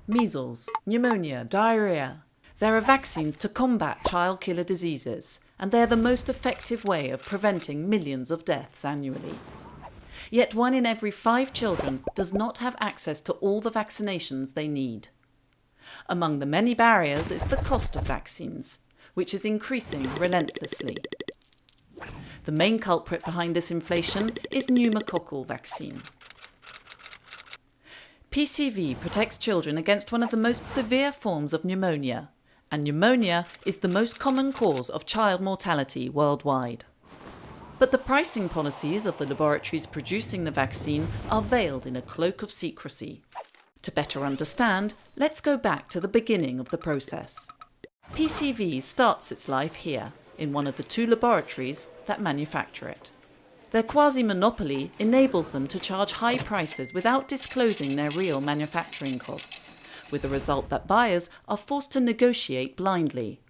measles, pneumonia, diarrhoea. There are vaccines to combat child killer diseases, and they're the most effective way of preventing millions of deaths annually. Yet 1 in every 5 children does not have access to all the vaccinations they need. Among the many barriers is the cost of vaccines, which is increasing relentlessly. The main culprit behind this inflation is pneumococcal vaccine. PCV protects children against one of the most severe forms of pneumonia, and pneumonia is the most common cause of child mortality worldwide. But the pricing policies of the laboratories producing the vaccine are veiled in a cloak of secrecy. To better understand, let's go back to the beginning of the process. PCV starts its life here, in one of the 2 laboratories that manufacture it. Their quasi-monopoly enables them to charge high prices without disclosing their real manufacturing costs, with the result that buyers are forced to negotiate blindly.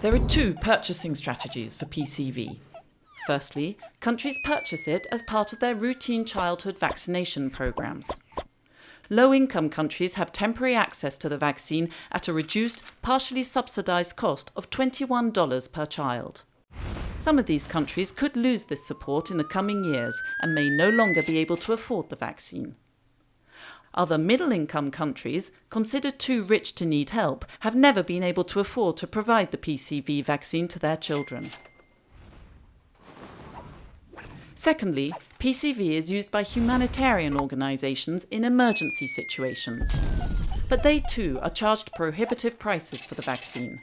There are 2 purchasing strategies for PCV. Firstly, countries purchase it as part of their routine childhood vaccination programs. Low-income countries have temporary access to the vaccine at a reduced, partially subsidised cost of $21 per child. Some of these countries could lose this support in the coming years and may no longer be able to afford the vaccine. Other middle-income countries, considered too rich to need help, have never been able to afford to provide the PCV vaccine to their children. Secondly, PCV is used by humanitarian organisations in emergency situations. But they too are charged prohibitive prices for the vaccine.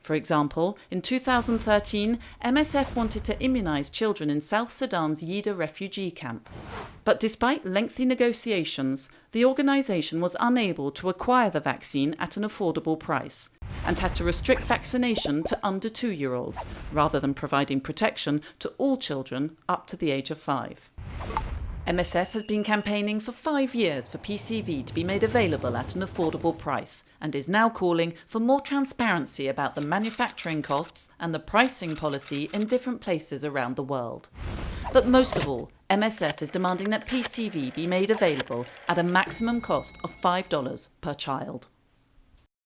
For example, in 2013, MSF wanted to immunise children in South Sudan's Yida refugee camp. But despite lengthy negotiations, the organisation was unable to acquire the vaccine at an affordable price and had to restrict vaccination to under 2-year-olds, rather than providing protection to all children up to the age of 5. MSF has been campaigning for 5 years for PCV to be made available at an affordable price and is now calling for more transparency about the manufacturing costs and the pricing policy in different places around the world. But most of all, MSF is demanding that PCV be made available at a maximum cost of $5 per child.